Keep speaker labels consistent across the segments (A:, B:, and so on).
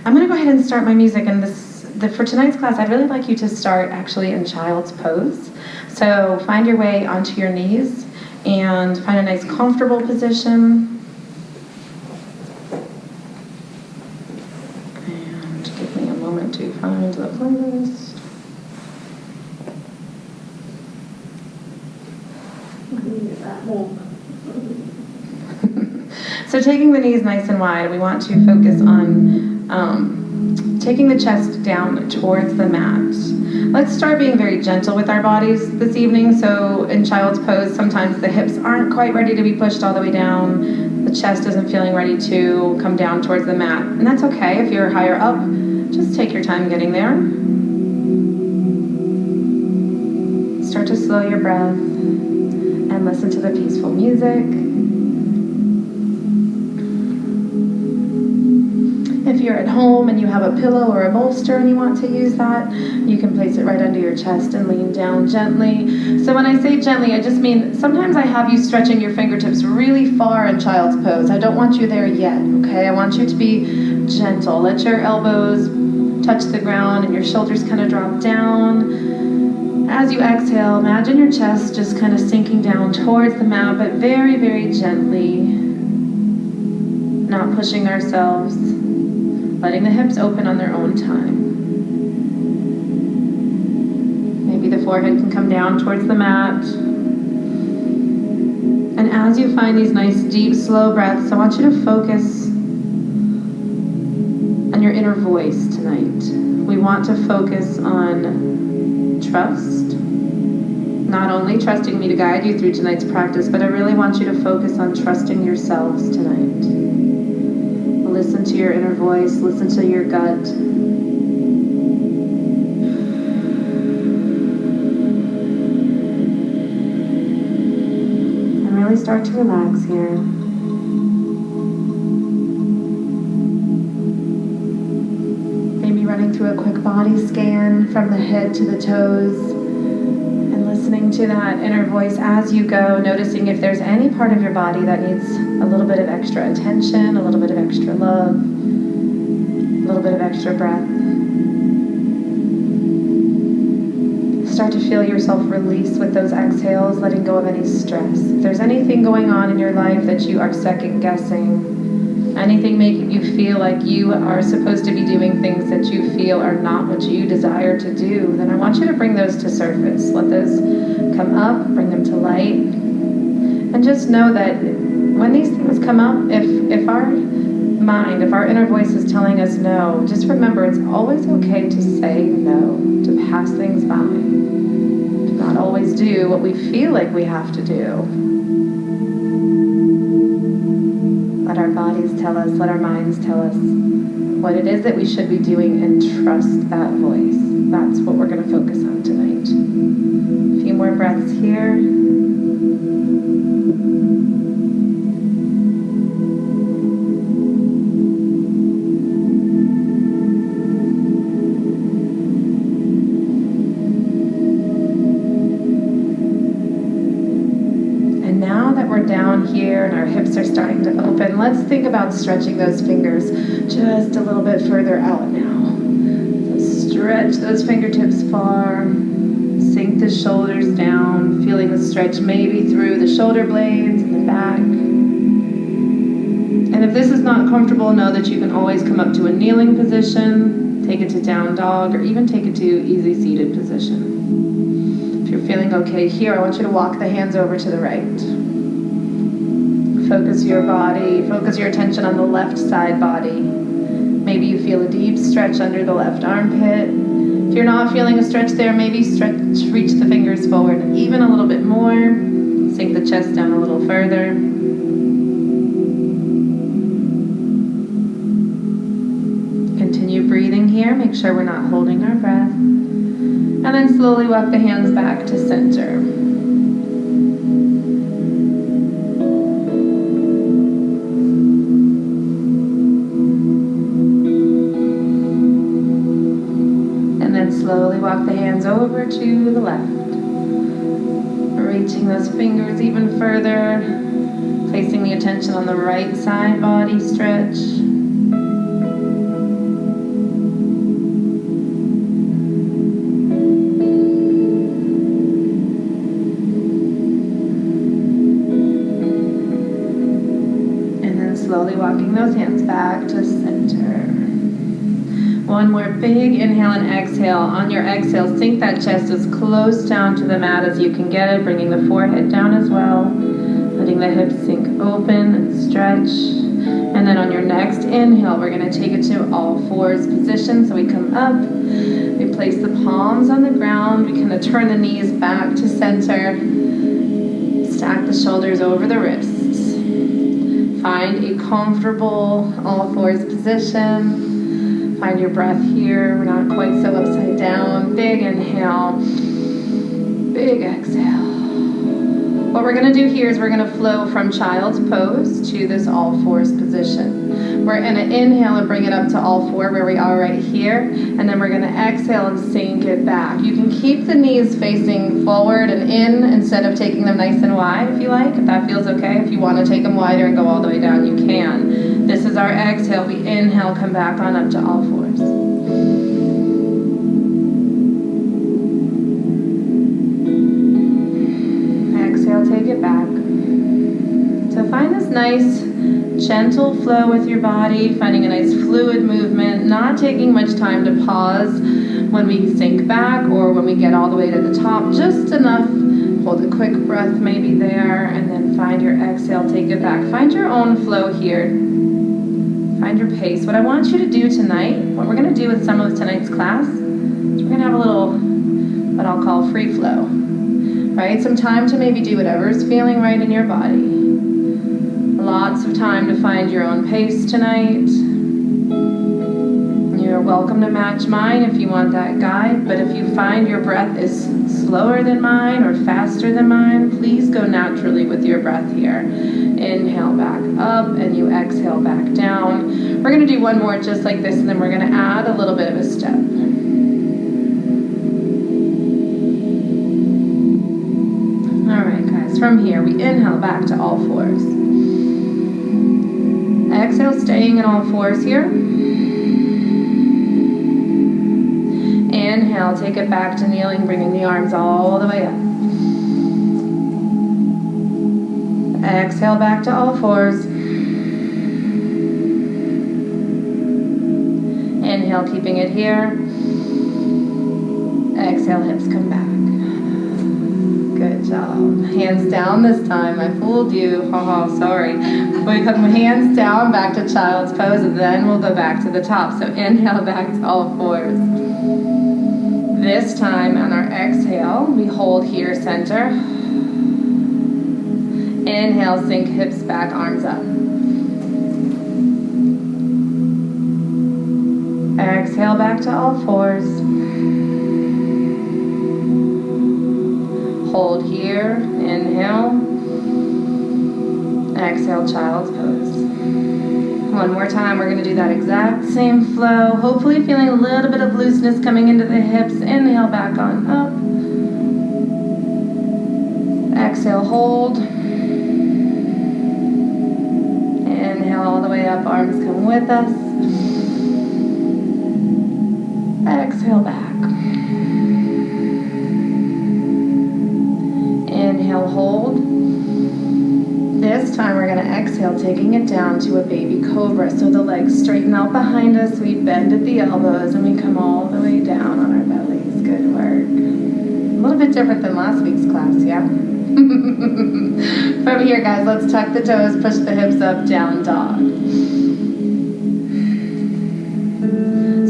A: I'm going to go ahead and start my music, and for tonight's class, I'd really like you to start actually in child's pose. So find your way onto your knees and find a nice comfortable position. And give me a moment to find the playlist. So taking the knees nice and wide, we want to focus on taking the chest down towards the mat. Let's start being very gentle with our bodies this evening. So in child's pose, sometimes the hips aren't quite ready to be pushed all the way down. The chest isn't feeling ready to come down towards the mat. And that's okay. If you're higher up, just take your time getting there. Start to slow your breath and listen to the peaceful music. If you're at home and you have a pillow or a bolster and you want to use that, you can place it right under your chest and lean down gently. So when I say gently, I just mean sometimes I have you stretching your fingertips really far in child's pose. I don't want you there yet, okay? I want you to be gentle. Let your elbows touch the ground and your shoulders kind of drop down. As you exhale, imagine your chest just kind of sinking down towards the mat, but very, very gently. Not pushing ourselves. Letting the hips open on their own time. Maybe the forehead can come down towards the mat. And as you find these nice, deep, slow breaths, I want you to focus on your inner voice tonight. We want to focus on trust. Not only trusting me to guide you through tonight's practice, but I really want you to focus on trusting yourselves tonight. Listen to your inner voice, listen to your gut. And really start to relax here. Maybe running through a quick body scan from the head to the toes. And listening to that inner voice as you go, noticing if there's any part of your body that needs a little bit of extra attention, a little bit of extra love, a little bit of extra breath. Start to feel yourself release with those exhales, letting go of any stress. If there's anything going on in your life that you are second guessing, anything making you feel like you are supposed to be doing things that you feel are not what you desire to do, then I want you to bring those to surface. Let those come up, bring them to light. And just know that when these things come up, if our mind, if our inner voice is telling us no, just remember it's always okay to say no, to pass things by, to not always do what we feel like we have to do. Let our bodies tell us, let our minds tell us what it is that we should be doing, and trust that voice. That's what we're going to focus on tonight. A few more breaths here. Down here and our hips are starting to open. Let's think about stretching those fingers just a little bit further out now. So stretch those fingertips far. Sink the shoulders down, feeling the stretch maybe through the shoulder blades and the back. And if this is not comfortable, know that you can always come up to a kneeling position, take it to down dog, or even take it to easy seated position. If you're feeling okay here, I want you to walk the hands over to the right. Focus your body, focus your attention on the left side body. Maybe you feel a deep stretch under the left armpit. If you're not feeling a stretch there, maybe reach the fingers forward even a little bit more. Sink the chest down a little further. Continue breathing here, make sure we're not holding our breath. And then slowly walk the hands back to center. Slowly walk the hands over to the left. Reaching those fingers even further. Placing the attention on the right side body stretch. One more big inhale and exhale. On your exhale, sink that chest as close down to the mat as you can get it, bringing the forehead down as well. Letting the hips sink open and stretch. And then on your next inhale, we're going to take it to all fours position. So we come up, we place the palms on the ground, we kind of turn the knees back to center, stack the shoulders over the wrists. Find a comfortable all fours position. Find your breath here. We're not quite so upside down. Big inhale, big exhale. What we're going to do here is we're going to flow from child's pose to this all fours position. We're going to inhale and bring it up to all four where we are right here, and then we're going to exhale and sink it back. You can keep the knees facing forward and in instead of taking them nice and wide if you like, if that feels okay. If you want to take them wider and go all the way down, you can. This is our exhale. We inhale, come back on up to all fours. Take it back. So find this nice gentle flow with your body, finding a nice fluid movement, not taking much time to pause when we sink back or when we get all the way to the top, just enough. Hold a quick breath maybe there, and then find your exhale, take it back. Find your own flow here. Find your pace. What I want you to do tonight, what we're going to do with some of tonight's class, is we're going to have a little, what I'll call free flow. Right? Some time to maybe do whatever's feeling right in your body. Lots of time to find your own pace tonight. You're welcome to match mine if you want that guide, but if you find your breath is slower than mine or faster than mine, please go naturally with your breath here. Inhale back up and you exhale back down. We're going to do one more just like this, and then we're going to add a little bit of a step. From here, we inhale back to all fours. Exhale, staying in all fours here. Inhale, take it back to kneeling, bringing the arms all the way up. Exhale, back to all fours. Inhale, keeping it here. Exhale, hips come back. Good job. Hands down this time. I fooled you. Oh, sorry. We come hands down back to child's pose, and then we'll go back to the top. So inhale back to all fours. This time on our exhale, we hold here center. Inhale, sink hips back, arms up. Exhale back to all fours. Hold here, inhale, exhale, child's pose. One more time, we're going to do that exact same flow, hopefully feeling a little bit of looseness coming into the hips. Inhale, back on up. Exhale, hold. Inhale all the way up, arms come with us. Exhale, back. Inhale, hold. This time we're going to exhale, taking it down to a baby cobra. So the legs straighten out behind us, we bend at the elbows, and we come all the way down on our bellies. Good work. A little bit different than last week's class, yeah? From here, guys, let's tuck the toes, push the hips up, down dog.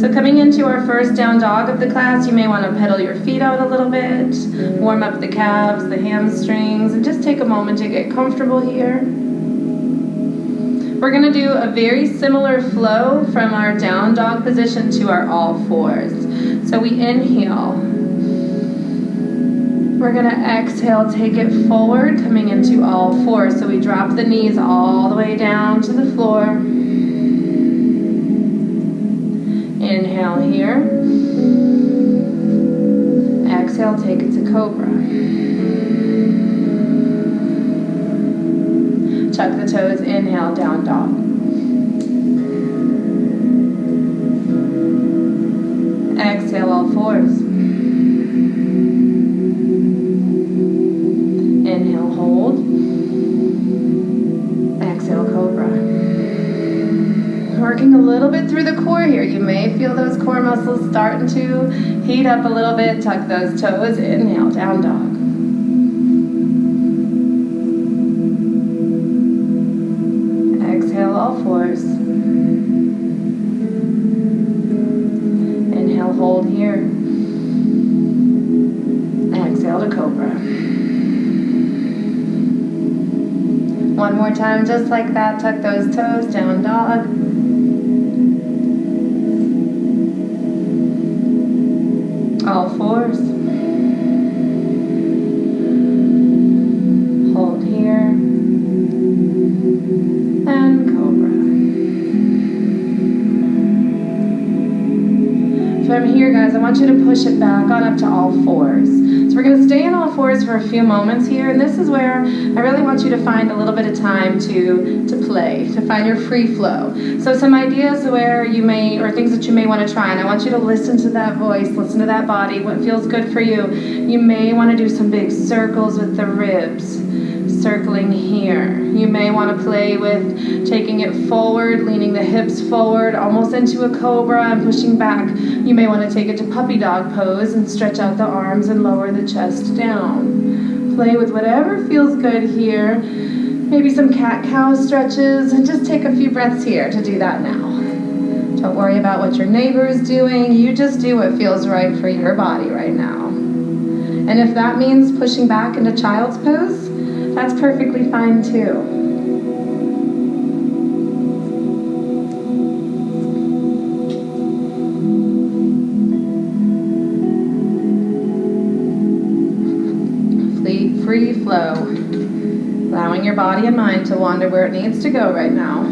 A: So coming into our first down dog of the class, you may want to pedal your feet out a little bit, warm up the calves, the hamstrings, and just take a moment to get comfortable here. We're going to do a very similar flow from our down dog position to our all fours. So we inhale. We're going to exhale, take it forward, coming into all fours. So we drop the knees all the way down to the floor. Inhale here. Exhale, take it to cobra. Tuck the toes, inhale, down dog. Exhale, all fours. Inhale, hold. Exhale, cobra. Working a little bit bit through the core here. You may feel those core muscles starting to heat up a little bit. Tuck those toes. Inhale, down dog. Exhale, all fours. Inhale, hold here. Exhale to cobra. One more time, just like that. Tuck those toes, down dog. All fours. Hold here. And cobra. From here, guys, I want you to push it back on up to all fours. So we're going to stay in all fours for a few moments here, and this is where I really want you to find a little bit of time to play, to find your free flow. So some ideas where you may, or things that you may want to try, and I want you to listen to that voice, listen to that body, what feels good for you. You may want to do some big circles with the ribs, circling here. You may want to play with taking it forward, leaning the hips forward, almost into a cobra and pushing back. You may want to take it to puppy dog pose and stretch out the arms and lower the chest down. Play with whatever feels good here. Maybe some cat-cow stretches, and just take a few breaths here to do that now. Don't worry about what your neighbor is doing. You just do what feels right for your body right now. And if that means pushing back into child's pose, that's perfectly fine too. Free flow, allowing your body and mind to wander where it needs to go right now.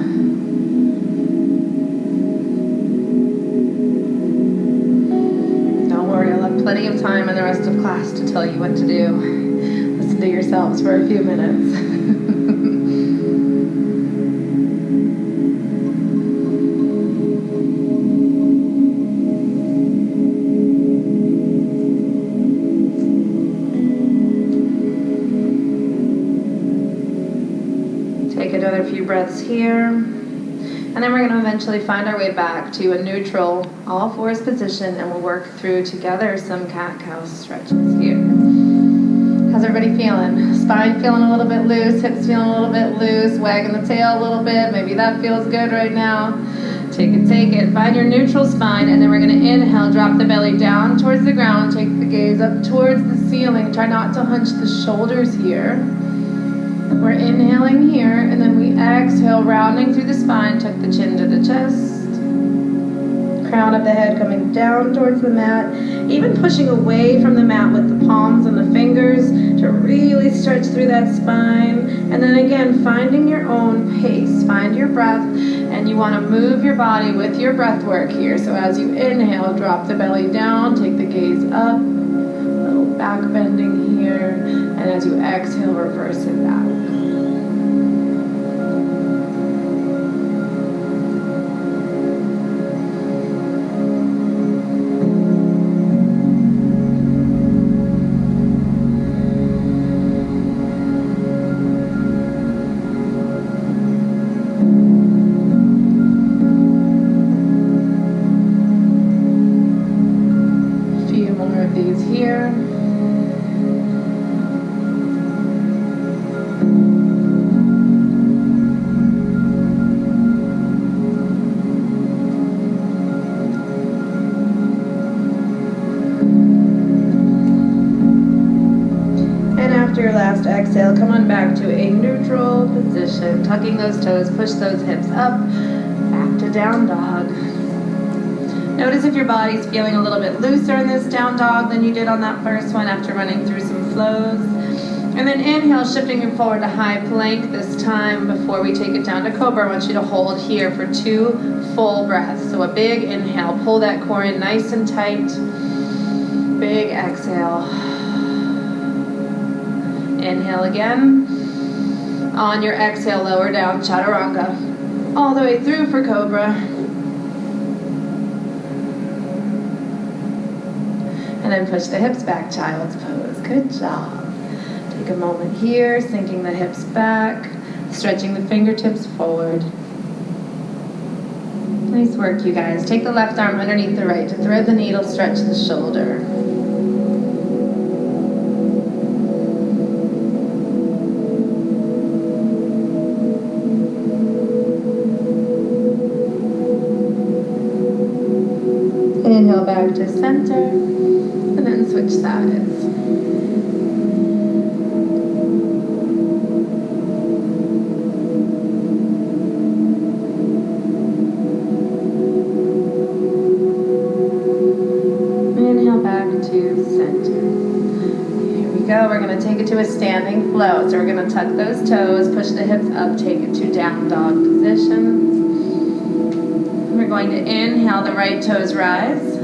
A: Don't worry, I'll have plenty of time in the rest of class to tell you what to do. Listen to yourselves for a few minutes. Another few breaths here, and then we're going to eventually find our way back to a neutral all fours position, and we'll work through together some cat-cow stretches here. How's everybody feeling? Spine feeling a little bit loose, hips feeling a little bit loose, wagging the tail a little bit. Maybe that feels good right now. Take it. Find your neutral spine, and then we're going to inhale, drop the belly down towards the ground, take the gaze up towards the ceiling. Try not to hunch the shoulders here. We're inhaling here, and then we exhale, rounding through the spine, tuck the chin to the chest. Crown of the head coming down towards the mat, even pushing away from the mat with the palms and the fingers to really stretch through that spine. And then again, finding your own pace, find your breath, and you want to move your body with your breath work here. So as you inhale, drop the belly down, take the gaze up, a little back bending here, and as you exhale, reverse it back. Last exhale, come on back to a neutral position, tucking those toes, push those hips up, back to down dog. Notice if your body's feeling a little bit looser in this down dog than you did on that first one after running through some flows. And then inhale, shifting it forward to high plank this time before we take it down to cobra. I want you to hold here for 2 full breaths. So a big inhale, pull that core in nice and tight. Big exhale. Inhale again. On your exhale, lower down, chaturanga. All the way through for cobra. And then push the hips back, child's pose. Good job. Take a moment here, sinking the hips back, stretching the fingertips forward. Nice work, you guys. Take the left arm underneath the right to thread the needle, stretch the shoulder. Inhale back to center, and then switch sides. We're going to take it to a standing flow. So we're going to tuck those toes, push the hips up, take it to down dog position. We're going to inhale, the right toes rise.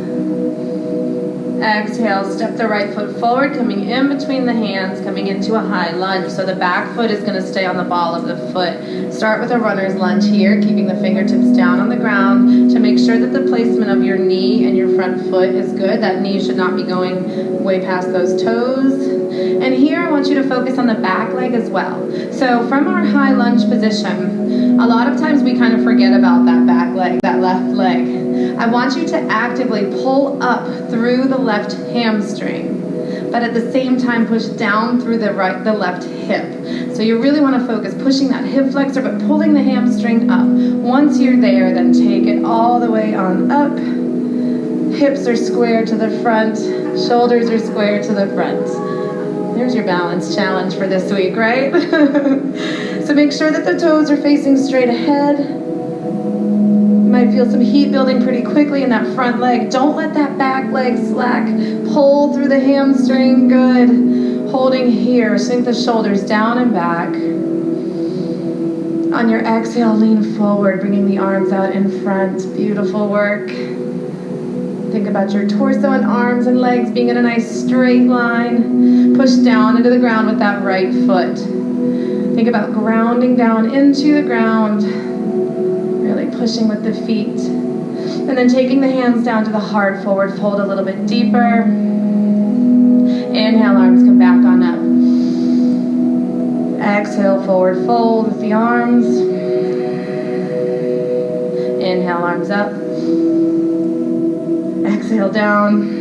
A: Exhale, step the right foot forward, coming in between the hands, coming into a high lunge. So the back foot is going to stay on the ball of the foot. Start with a runner's lunge here, keeping the fingertips down on the ground to make sure that the placement of your knee and your front foot is good. That knee should not be going way past those toes. And here I want you to focus on the back leg as well. So from our high lunge position, a lot of times we kind of forget about that back leg, that left leg. I want you to actively pull up through the left hamstring, but at the same time push down through the left hip. So you really want to focus pushing that hip flexor, but pulling the hamstring up. Once you're there, then take it all the way on up. Hips are square to the front, shoulders are square to the front. There's your balance challenge for this week, right? So make sure that the toes are facing straight ahead. You might feel some heat building pretty quickly in that front leg. Don't let that back leg slack. Pull through the hamstring, good. Holding here, sink the shoulders down and back. On your exhale, lean forward, bringing the arms out in front. Beautiful work. Think about your torso and arms and legs being in a nice straight line. Push down into the ground with that right foot. Think about grounding down into the ground. Really pushing with the feet. And then taking the hands down to the heart, forward fold a little bit deeper. Inhale, arms come back on up. Exhale, forward fold with the arms. Inhale, arms up. Exhale down.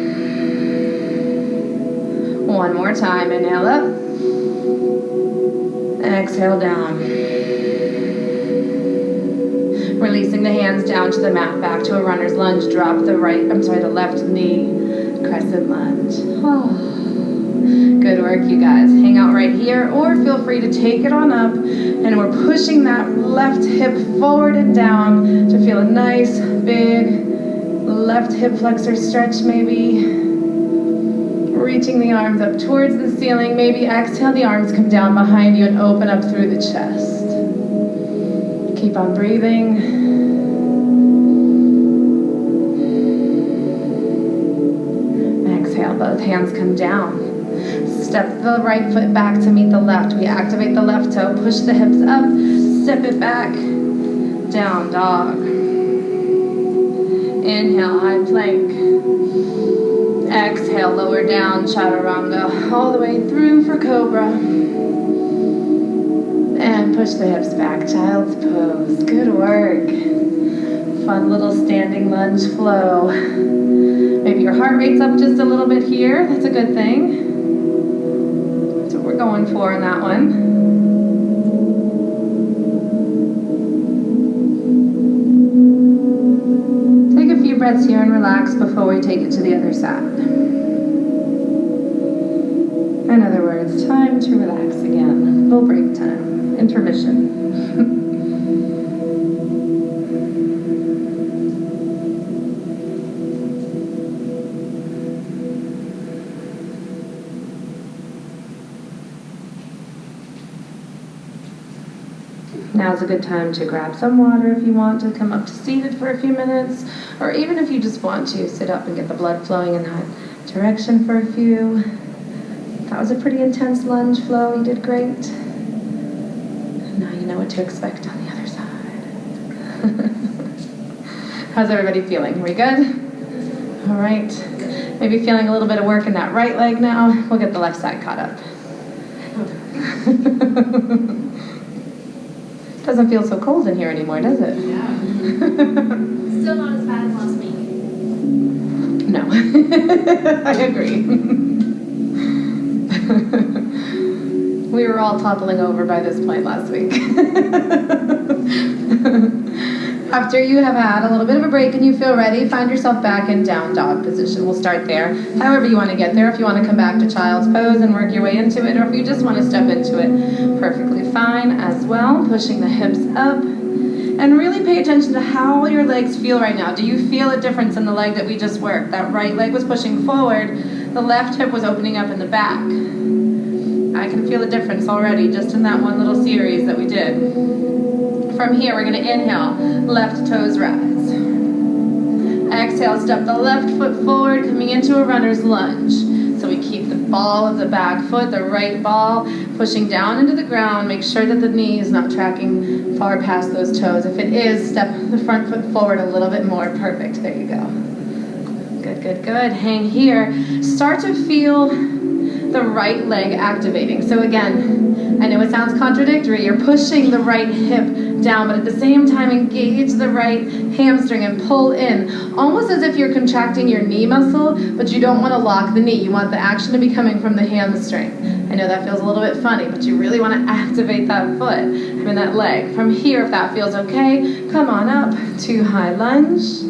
A: One more time. Inhale up. Exhale down. Releasing the hands down to the mat, back to a runner's lunge. Drop the left knee. Crescent lunge. Oh. Good work, you guys. Hang out right here, or feel free to take it on up. And we're pushing that left hip forward and down to feel a nice, big, left hip flexor stretch maybe. Reaching the arms up towards the ceiling. Maybe exhale, the arms come down behind you and open up through the chest. Keep on breathing. Exhale, both hands come down. Step the right foot back to meet the left. We activate the left toe, push the hips up, step it back, down dog. Inhale, high plank. Exhale, lower down, chaturanga, all the way through for cobra. And push the hips back, child's pose. Good work. Fun little standing lunge flow. Maybe your heart rate's up just a little bit here. That's a good thing. That's what we're going for in that one. Breaths here and relax before we take it to the other side. In other words, time to relax again. Little break time. Intermission. Now's a good time to grab some water if you want to come up to seated for a few minutes, or even if you just want to sit up and get the blood flowing in that direction for a few. That was a pretty intense lunge flow. You did great. Now you know what to expect on the other side. How's everybody feeling? We good? All right. Maybe feeling a little bit of work in that right leg now. We'll get the left side caught up. Doesn't feel so cold in here anymore, does it?
B: Yeah. Still not as bad as last week.
A: No. I agree. We were all toppling over by this point last week. After you have had a little bit of a break and you feel ready, find yourself back in down dog position. We'll start there. However you want to get there. If you want to come back to child's pose and work your way into it, or if you just want to step into it, perfectly fine as well. Pushing the hips up. And really pay attention to how your legs feel right now. Do you feel a difference in the leg that we just worked? That right leg was pushing forward. The left hip was opening up in the back. I can feel a difference already just in that one little series that we did. From here, we're going to inhale, left toes rise. Exhale, step the left foot forward, coming into a runner's lunge. So we keep the ball of the back foot, the right ball, pushing down into the ground. Make sure that the knee is not tracking far past those toes. If it is, step the front foot forward a little bit more. Perfect. There you go. Good, good, good. Hang here. Start to feel the right leg activating. So again, I know it sounds contradictory. You're pushing the right hip down, but at the same time engage the right hamstring and pull in, almost as if you're contracting your knee muscle, but you don't want to lock the knee. You want the action to be coming from the hamstring. I know that feels a little bit funny, but you really want to activate that foot, that leg. From here, if that feels okay, come on up to high lunge.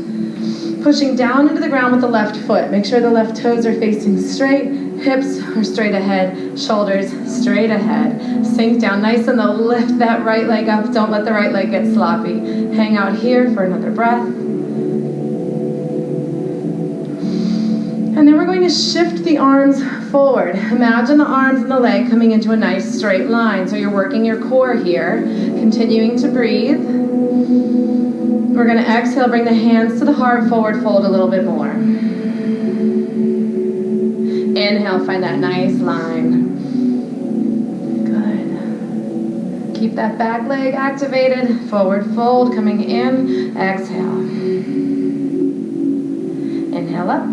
A: Pushing down into the ground with the left foot. Make sure the left toes are facing straight, hips are straight ahead, shoulders straight ahead. Sink down nice and low, lift that right leg up. Don't let the right leg get sloppy. Hang out here for another breath. And then we're going to shift the arms forward. Imagine the arms and the leg coming into a nice straight line. So you're working your core here, continuing to breathe. We're going to exhale, bring the hands to the heart, forward fold a little bit more. Inhale, find that nice line. Good. Keep that back leg activated, forward fold, coming in, exhale. Inhale up.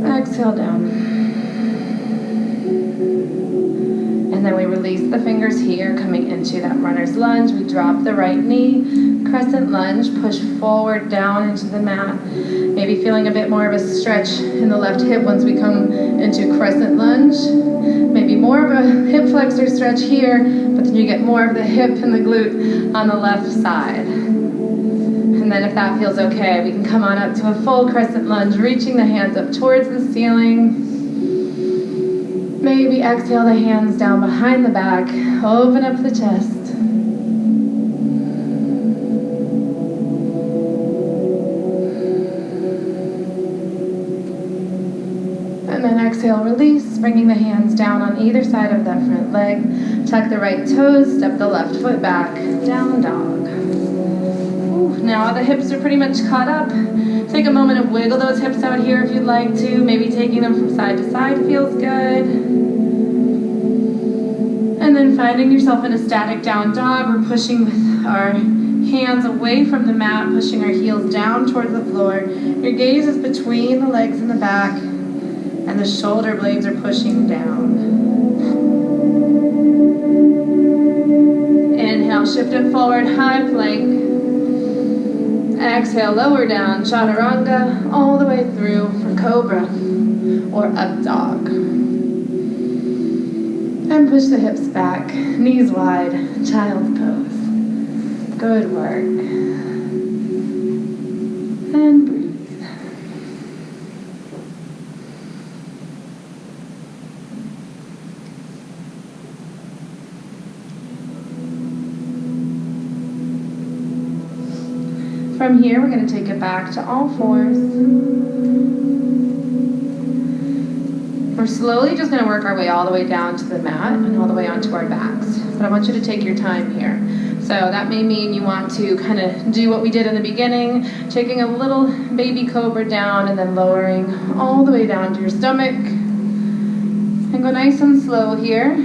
A: Exhale down. And then we release the fingers here, coming into that runner's lunge. We drop the right knee, crescent lunge, push forward down into the mat. Maybe feeling a bit more of a stretch in the left hip once we come into crescent lunge. Maybe more of a hip flexor stretch here, but then you get more of the hip and the glute on the left side. And then if that feels okay, we can come on up to a full crescent lunge, reaching the hands up towards the ceiling. Maybe exhale the hands down behind the back, open up the chest. And then exhale, release, bringing the hands down on either side of that front leg. Tuck the right toes, step the left foot back, down dog. Now the hips are pretty much caught up. Take a moment and wiggle those hips out here if you'd like to. Maybe taking them from side to side feels good. And then finding yourself in a static down dog. We're pushing with our hands away from the mat, pushing our heels down towards the floor. Your gaze is between the legs and the back, and the shoulder blades are pushing down. Inhale, shift it forward, high plank. Exhale, lower down, chaturanga, all the way through for cobra or up dog. And push the hips back, knees wide, child's pose. Good work. And breathe. From here, we're going to take it back to all fours. We're slowly just going to work our way all the way down to the mat and all the way onto our backs. But I want you to take your time here. So that may mean you want to kind of do what we did in the beginning, taking a little baby cobra down and then lowering all the way down to your stomach. And go nice and slow here,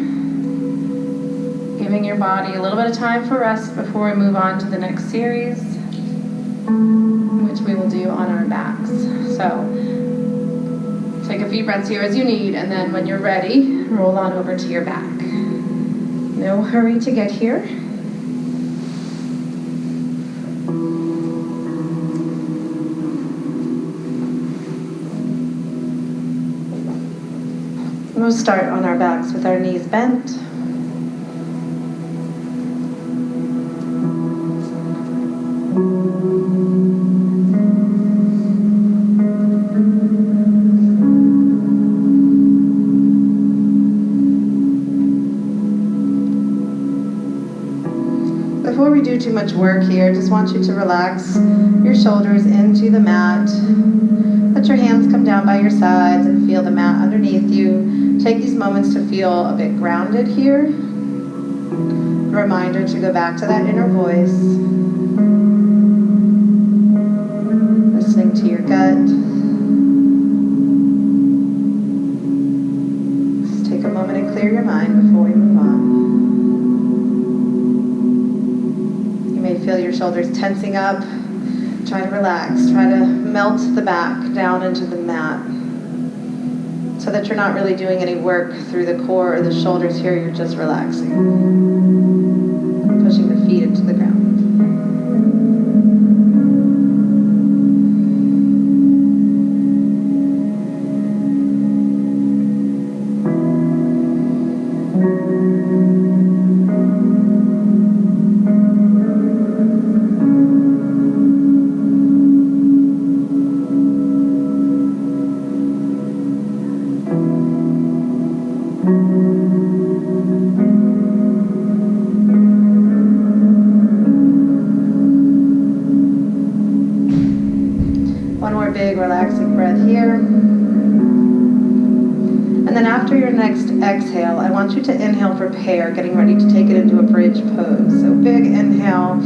A: giving your body a little bit of time for rest before we move on to the next series, which we will do on our backs. So take Take a few breaths here as you need, and then when you're ready, roll on over to your back. No hurry to get here. We'll start on our backs with our knees bent. Before we do too much work here, just want you to relax your shoulders into the mat. Let your hands come down by your sides and feel the mat underneath you. Take these moments to feel a bit grounded here. A reminder to go back to that inner voice. Listening to your gut. Just take a moment and clear your mind before we move on. Feel your shoulders tensing up. Try to relax. Try to melt the back down into the mat so that you're not really doing any work through the core or the shoulders here. You're just relaxing. Pushing the feet into the ground. Big relaxing breath here. And then after your next exhale, I want you to inhale, prepare, getting ready to take it into a bridge pose. So big inhale.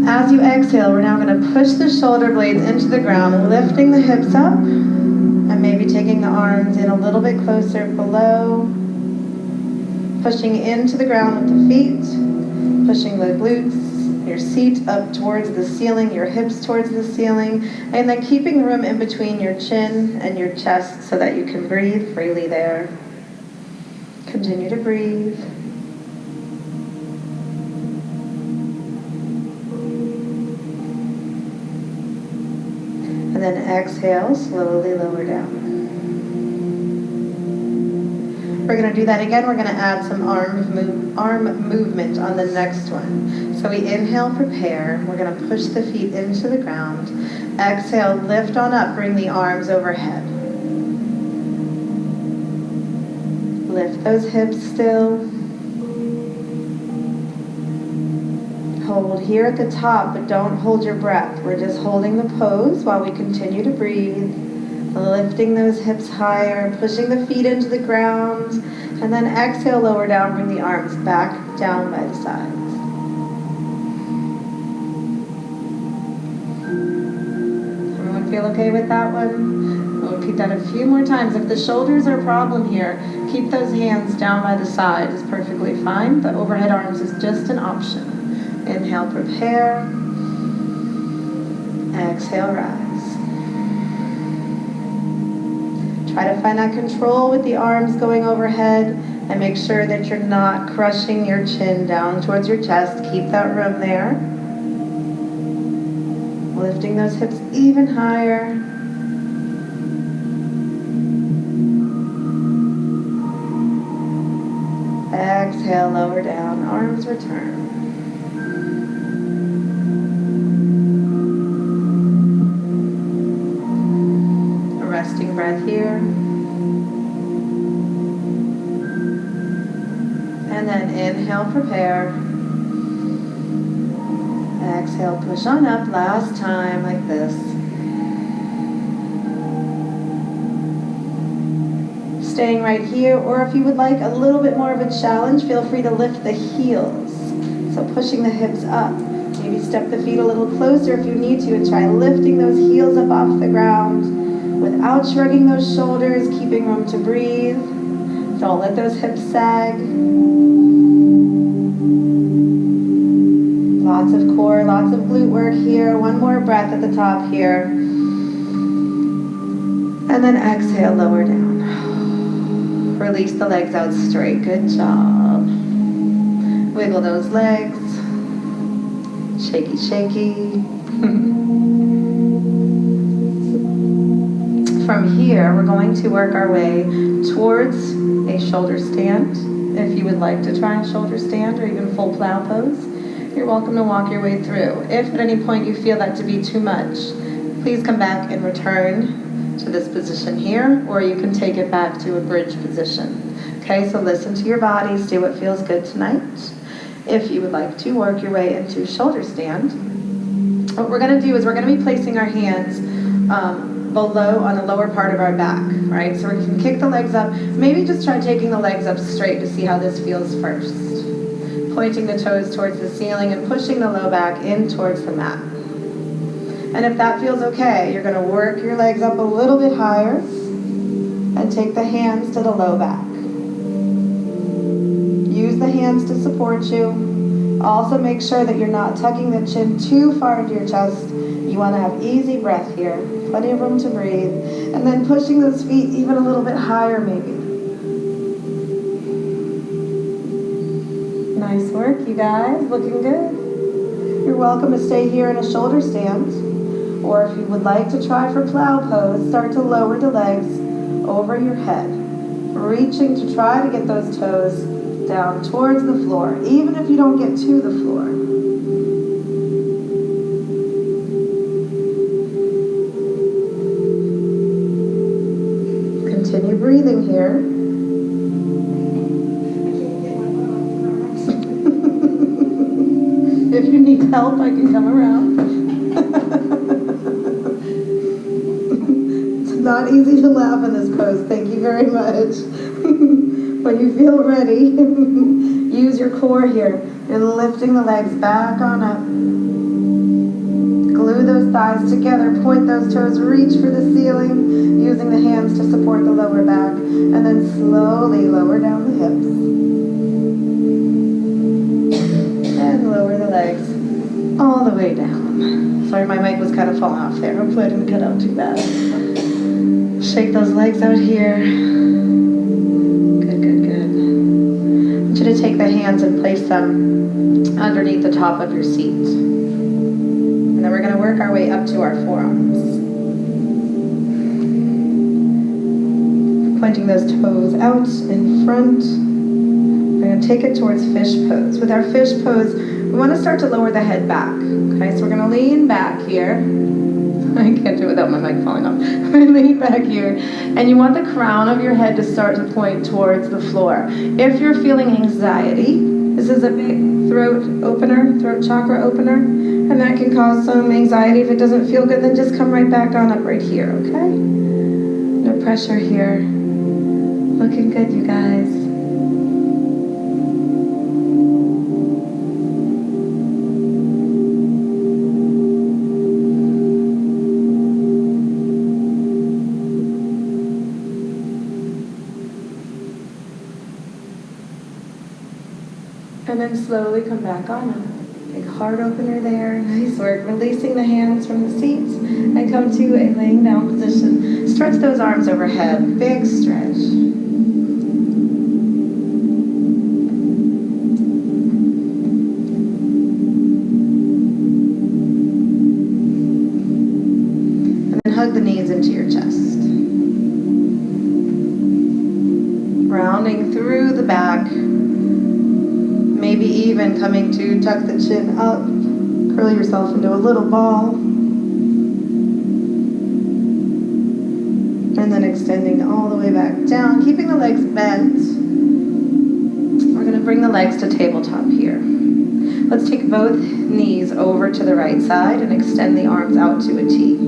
A: As you exhale, we're now going to push the shoulder blades into the ground, lifting the hips up, and maybe taking the arms in a little bit closer below, pushing into the ground with the feet, pushing the glutes, your seat up towards the ceiling, your hips towards the ceiling, and then keeping room in between your chin and your chest so that you can breathe freely there. Continue to breathe. And then exhale, slowly lower down. We're going to do that again. We're going to add some arm movement on the next one. So we inhale, prepare. We're going to push the feet into the ground. Exhale, lift on up, bring the arms overhead. Lift those hips still. Hold here at the top, but don't hold your breath. We're just holding the pose while we continue to breathe. Lifting those hips higher, pushing the feet into the ground, and then exhale, lower down, bring the arms back down by the sides. Everyone feel okay with that one? We'll repeat that a few more times. If the shoulders are a problem here, keep those hands down by the side. It's perfectly fine. The overhead arms is just an option. Inhale, prepare. Exhale, rise. Try to find that control with the arms going overhead and make sure that you're not crushing your chin down towards your chest. Keep that room there. Lifting those hips even higher. Exhale, lower down, arms return. Resting breath here. And then inhale, prepare. Exhale, push on up. Last time, like this. Staying right here, or if you would like a little bit more of a challenge, feel free to lift the heels. So pushing the hips up. Maybe step the feet a little closer if you need to and try lifting those heels up off the ground. Without shrugging those shoulders, keeping room to breathe. Don't let those hips sag. Lots of core, lots of glute work here. One more breath at the top here. And then exhale, lower down. Release the legs out straight. Good job. Wiggle those legs. Shaky, shaky. From here, we're going to work our way towards a shoulder stand. If you would like to try a shoulder stand or even full plow pose, you're welcome to walk your way through. If at any point you feel that to be too much, please come back and return to this position here, or you can take it back to a bridge position. Okay, so listen to your body, see what feels good tonight. If you would like to work your way into shoulder stand, what we're going to do is we're going to be placing our hands below on the lower part of our back, right? So we can kick the legs up. Maybe just try taking the legs up straight to see how this feels first. Pointing the toes towards the ceiling and pushing the low back in towards the mat. And if that feels okay, you're going to work your legs up a little bit higher and take the hands to the low back. Use the hands to support you. Also make sure that you're not tucking the chin too far into your chest. You want to have easy breath here, plenty of room to breathe, and then pushing those feet even a little bit higher maybe. Nice work, you guys, looking good. You're welcome to stay here in a shoulder stand, or if you would like to try for plow pose, start to lower the legs over your head, reaching to try to get those toes down towards the floor, even if you don't get to the floor. Continue breathing here. If you need help, I can come around. It's not easy to laugh in this pose. Thank you very much. When you feel ready, use your core here and lifting the legs back on up. Glue those thighs together, point those toes, reach for the ceiling, using the hands to support the lower back, and then slowly lower down the hips. And lower the legs all the way down. Sorry, my mic was kind of falling off there. Hopefully I didn't cut out too bad. Shake those legs out here. To take the hands and place them underneath the top of your seat. And then we're going to work our way up to our forearms. Pointing those toes out in front. We're going to take it towards fish pose. With our fish pose, we want to start to lower the head back. Okay, so we're going to lean back here. I can't do it without my mic falling off. Lean back here. And you want the crown of your head to start to point towards the floor. If you're feeling anxiety, this is a big throat opener, throat chakra opener, and that can cause some anxiety. If it doesn't feel good, then just come right back on up right here, okay? No pressure here. Looking good, you guys. And then slowly come back on up. Big heart opener there. Nice work. Releasing the hands from the seats and come to a laying down position. Stretch those arms overhead. Big stretch. And then hug the knees into your chest. Rounding through the back. Maybe even coming to tuck the chin up, curl yourself into a little ball, and then extending all the way back down, keeping the legs bent. We're going to bring the legs to tabletop here. Let's take both knees over to the right side and extend the arms out to a T.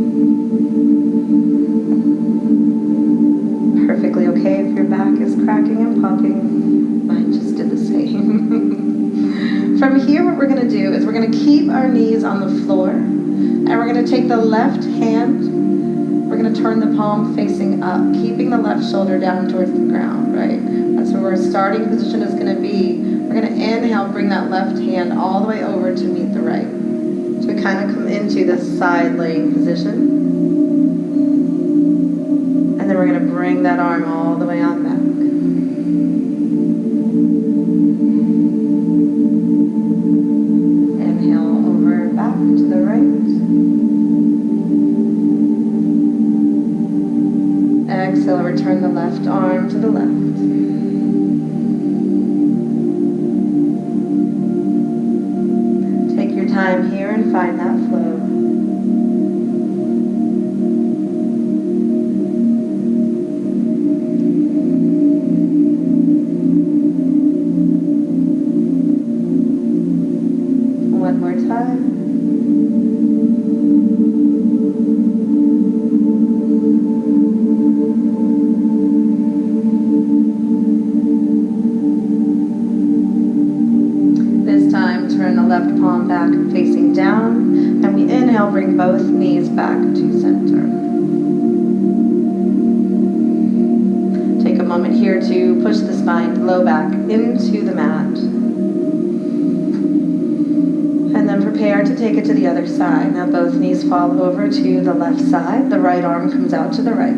A: Perfectly okay if your back is cracking and popping. Mine just did the same. From here, what we're going to do is we're going to keep our knees on the floor, and we're going to take the left hand, we're going to turn the palm facing up, keeping the left shoulder down towards the ground, right? That's where our starting position is going to be. We're going to inhale, bring that left hand all the way over to meet the right. So we kind of come into this side laying position. then we're going to bring that arm all the way on back. Inhale over back to the right. Exhale, return the left arm to the left. Take your time here and find that flow. One more time. This time, turn the left palm back facing down, and we inhale, bring both knees back to center. Take a moment here to push the spine low back into the mat. And then prepare to take it to the other side. Now both knees fall over to the left side. The right arm comes out to the right.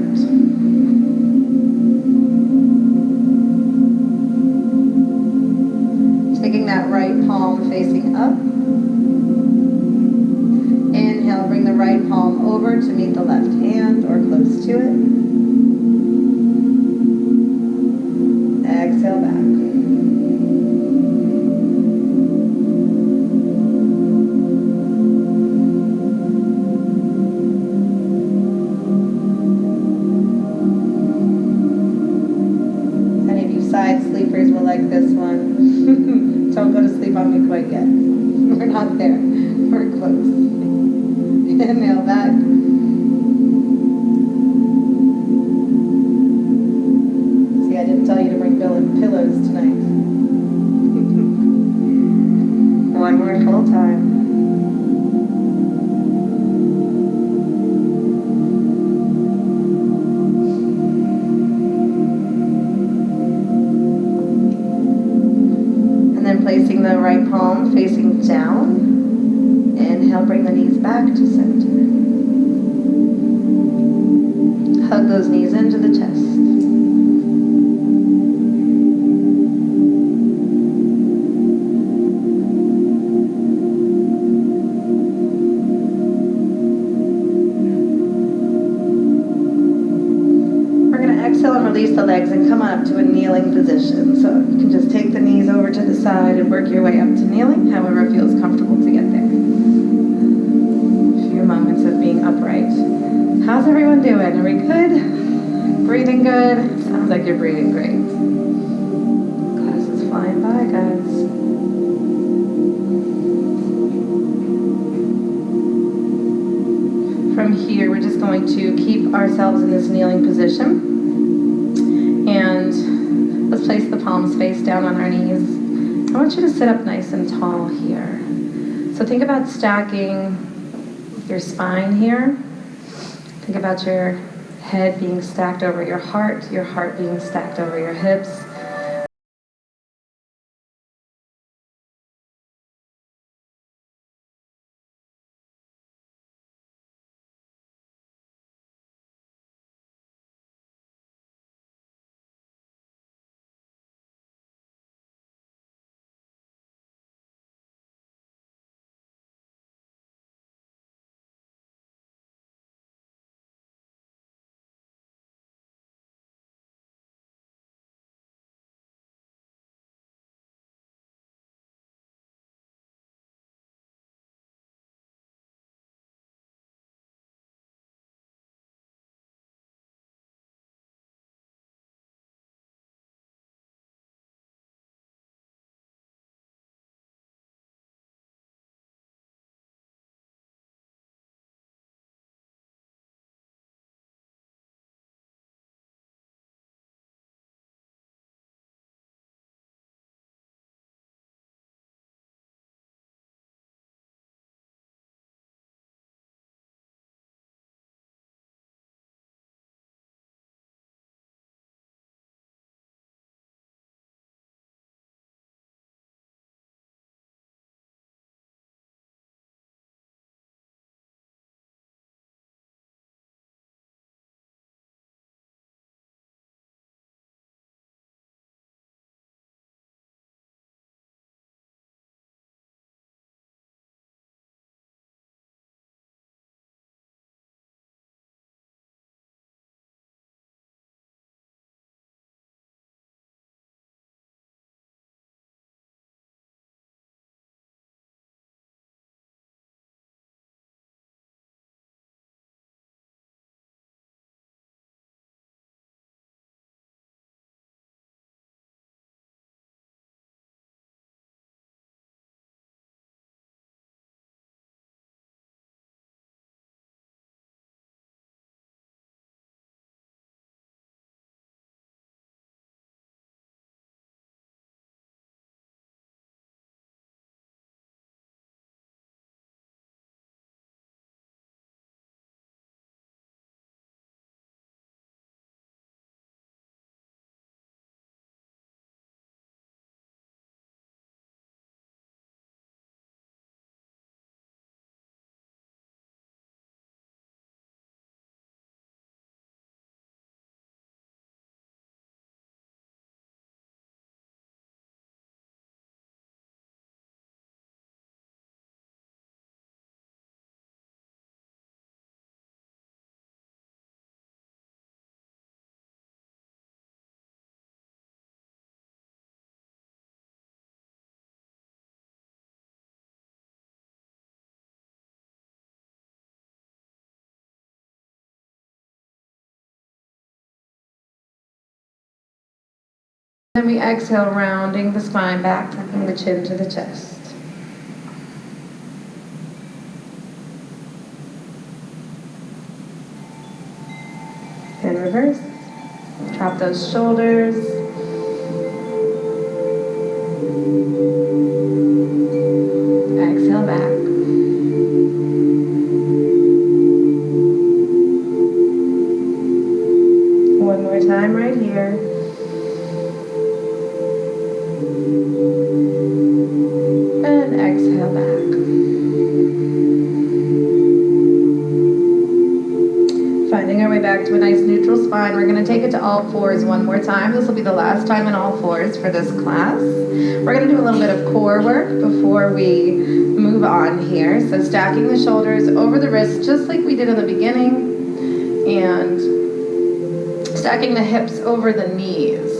A: Taking that right palm facing up. Inhale, bring the right palm over to meet the left hand or close to it. Exhale back. Side sleepers will like this one. Don't go to sleep on me quite yet. We're not there. We're close. Inhale back. See, I didn't tell you to bring pillows tonight. One more full time. Placing the right palm facing down. Inhale, bring the knees back to center. Hug those knees into the chest. Exhale and release the legs and come on up to a kneeling position. So you can just take the knees over to the side and work your way up to kneeling, however it feels comfortable to get there. A few moments of being upright. How's everyone doing? Are we good? Breathing good? Sounds like you're breathing great. Class is flying by, guys. From here, we're just going to keep ourselves in this kneeling position. And let's place the palms face down on our knees. I want you to sit up nice and tall here. So think about stacking your spine here. Think about your head being stacked over your heart being stacked over your hips. Then we exhale, rounding the spine back, tucking the chin to the chest. And reverse. Drop those shoulders. Exhale back. One more time right here. And exhale back. Finding our way back to a nice neutral spine. We're going to take it to all fours one more time. This will be the last time in all fours for this class. We're going to do a little bit of core work before we move on here. So stacking the shoulders over the wrists just like we did in the beginning. And stacking the hips over the knees.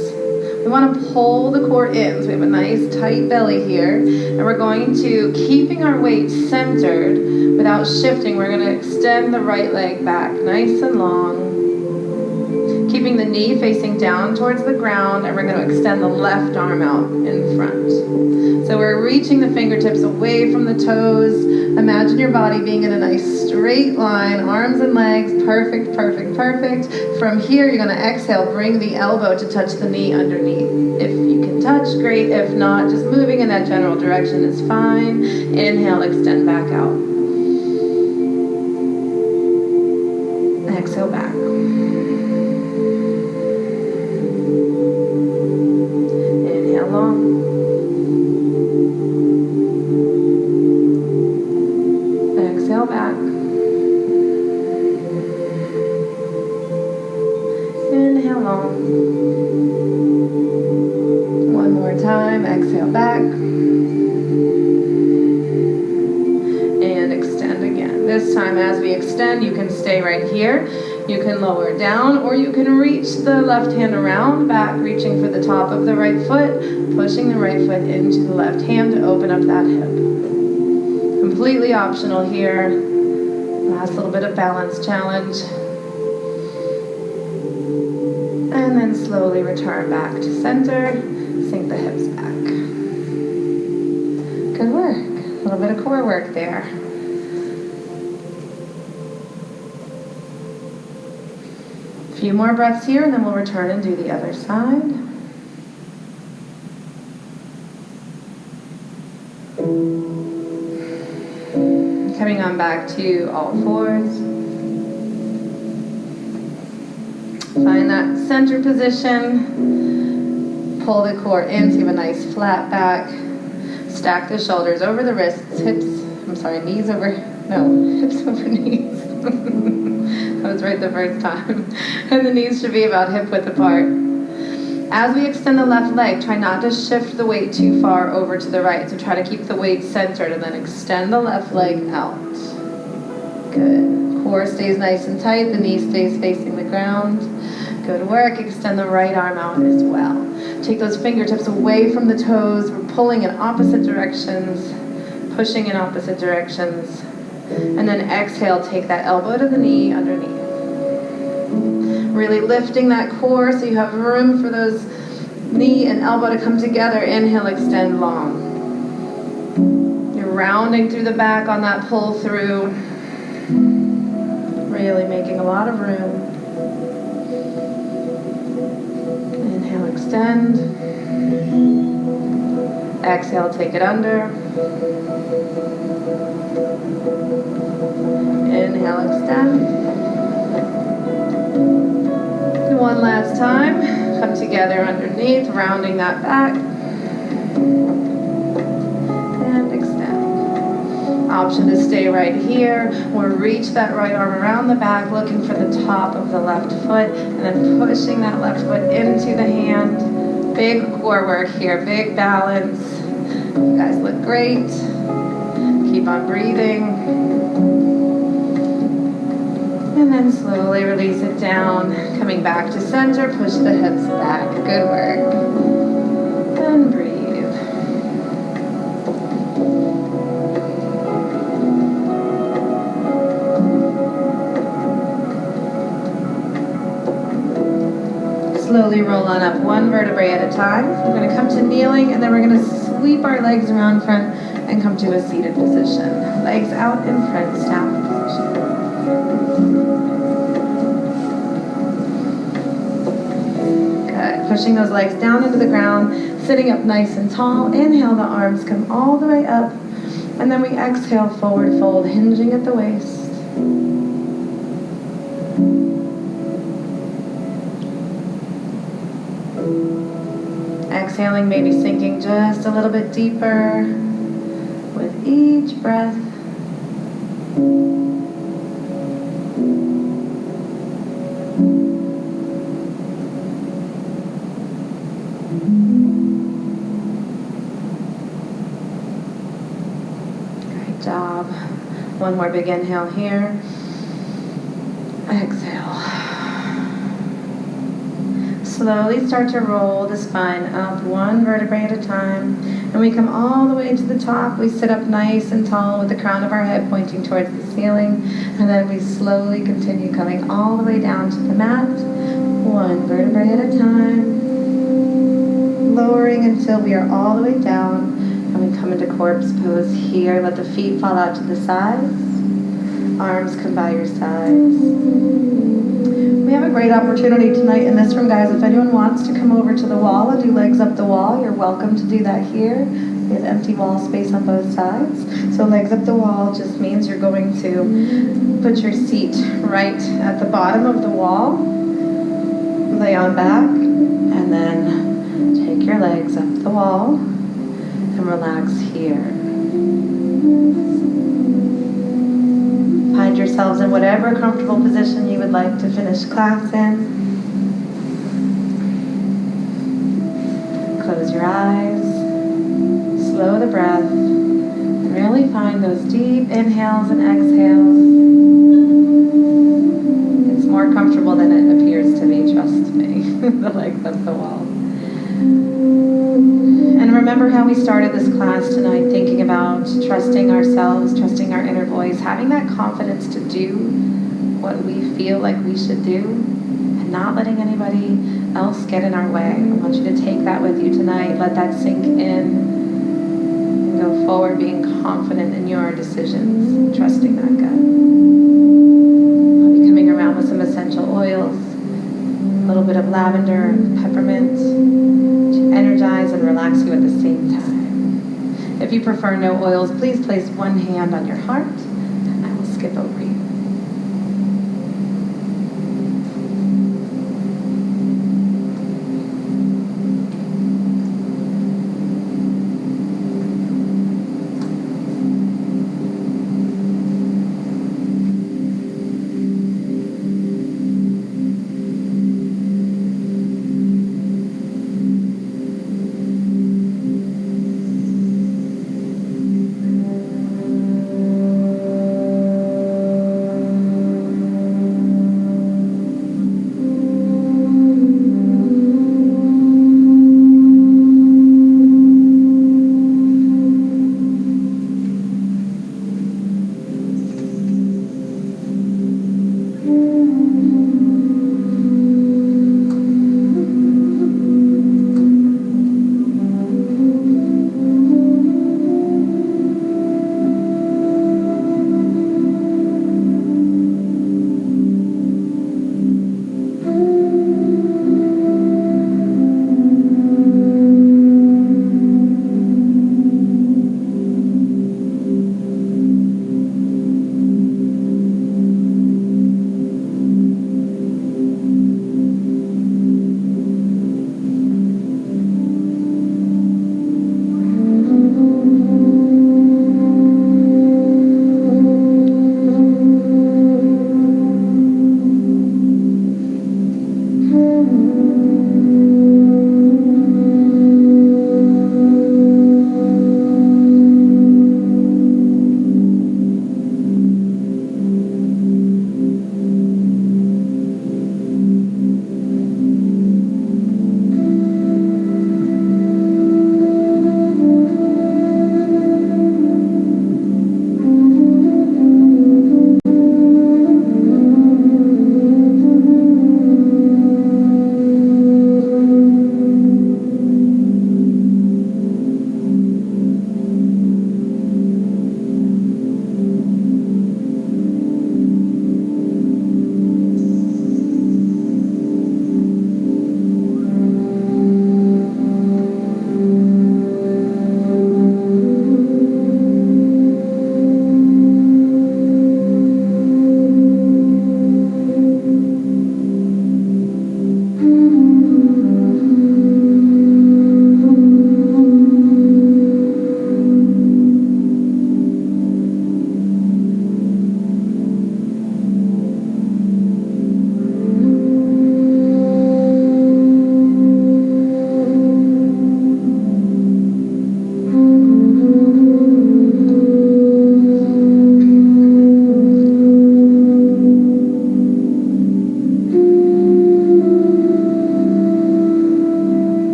A: We want to pull the core in, so we have a nice tight belly here, and we're going to, keeping our weight centered without shifting, we're going to extend the right leg back nice and long, keeping the knee facing down towards the ground, and we're going to extend the left arm out in front. So we're reaching the fingertips away from the toes. Imagine your body being in a nice straight line, arms and legs, perfect, perfect, perfect. From here, you're going to exhale, bring the elbow to touch the knee underneath. If you can touch, great. If not, just moving in that general direction is fine. Inhale, extend back out. Exhale back. Inhale long. Exhale back. Inhale long. One more time. Exhale back. And extend again. This time as we extend, you can stay right here. You can lower down, or you can reach the left hand around back, reaching for the top of the right foot, pushing the right foot into the left hand to open up that hip. Completely optional here. Last little bit of balance challenge. And then slowly return back to center. Sink the hips back. Good work. A little bit of core work there. A few more breaths here, and then we'll return and do the other side. Coming on back to all fours. Find that center position. Pull the core in so you have a nice flat back. Stack the shoulders over the wrists, hips over knees. I was right the first time. And the knees should be about hip width apart. As we extend the left leg, try not to shift the weight too far over to the right. So try to keep the weight centered and then extend the left leg out. Good. Core stays nice and tight. The knee stays facing the ground. Good work. Extend the right arm out as well. Take those fingertips away from the toes. We're pulling in opposite directions, pushing in opposite directions. And then exhale, take that elbow to the knee underneath. Really lifting that core so you have room for those knee and elbow to come together. Inhale, extend long. You're rounding through the back on that pull through. Really making a lot of room. Inhale, extend. Exhale, take it under. Inhale, extend. One last time. Come together underneath, rounding that back. And extend. Option to stay right here, or reach that right arm around the back, looking for the top of the left foot, and then pushing that left foot into the hand. Big core work here, big balance. You guys look great. Keep on breathing. And then slowly release it down. Coming back to center, push the hips back. Good work. And breathe. Slowly roll on up one vertebra vertebrae at a time. We're going to come to kneeling, and then we're going to sweep our legs around front and come to a seated position. Legs out in front, staff position. Good. Pushing those legs down into the ground, sitting up nice and tall. Inhale, the arms come all the way up. And then we exhale, forward fold, hinging at the waist. Exhaling, maybe sinking just a little bit deeper with each breath. Great job. One more big inhale here. Exhale. Slowly start to roll the spine up one vertebrae at a time. And we come all the way to the top. We sit up nice and tall with the crown of our head pointing towards the ceiling. And then we slowly continue coming all the way down to the mat. One vertebrae at a time. Lowering until we are all the way down. And we come into corpse pose here. Let the feet fall out to the sides. Arms come by your sides. We have a great opportunity tonight in this room, guys. If anyone wants to come over to the wall and do legs up the wall, you're welcome to do that here. We have empty wall space on both sides. So legs up the wall just means you're going to put your seat right at the bottom of the wall, lay on back, and then take your legs up the wall and relax here. Find yourselves in whatever comfortable position you would like to finish class in. Close your eyes. Slow the breath. And really find those deep inhales and exhales. It's more comfortable than it appears to be, trust me. The legs up the wall. And remember how we started this class tonight, thinking about trusting ourselves, trusting our inner voice, having that confidence to do what we feel like we should do, and not letting anybody else get in our way. I want you to take that with you tonight. Let that sink in, and go forward being confident in your decisions, trusting that gut. I'll be coming around with some essential oils, a little bit of lavender and peppermint, energize and relax you at the same time. If you prefer no oils, please place one hand on your heart, and I will skip over you.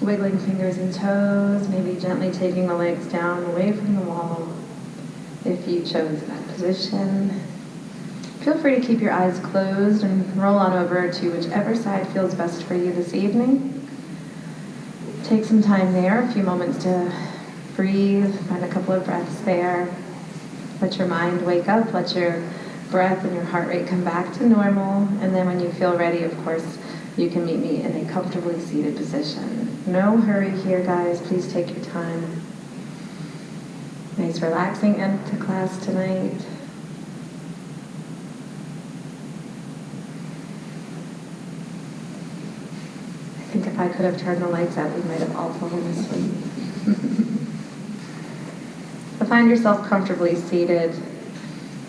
A: Wiggling fingers and toes, maybe gently taking the legs down away from the wall if you chose that position. Feel free to keep your eyes closed and roll on over to whichever side feels best for you this evening. Take some time there, a few moments to breathe, find a couple of breaths there. Let your mind wake up, let your breath and your heart rate come back to normal, and then when you feel ready, of course, you can meet me in a comfortably seated position. No hurry here, guys. Please take your time. Nice relaxing end to class tonight. I think if I could have turned the lights out, we might have all fallen asleep. But find yourself comfortably seated,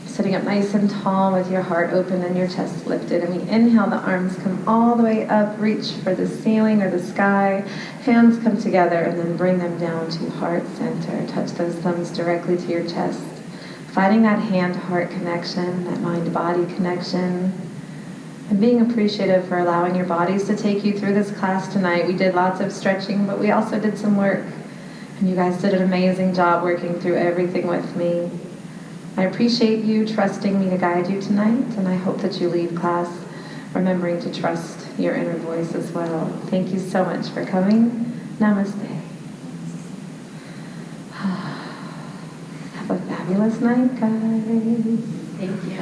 A: sitting up nice and tall with your heart open and your chest lifted. And we inhale, the arms come all the way up, reach for the ceiling or the sky. Hands come together and then bring them down to heart center. Touch those thumbs directly to your chest. Finding that hand-heart connection, that mind-body connection. And being appreciative for allowing your bodies to take you through this class tonight. We did lots of stretching, but we also did some work. And you guys did an amazing job working through everything with me. I appreciate you trusting me to guide you tonight, and I hope that you leave class remembering to trust your inner voice as well. Thank you so much for coming. Namaste. Have a fabulous night, guys.
B: Thank you.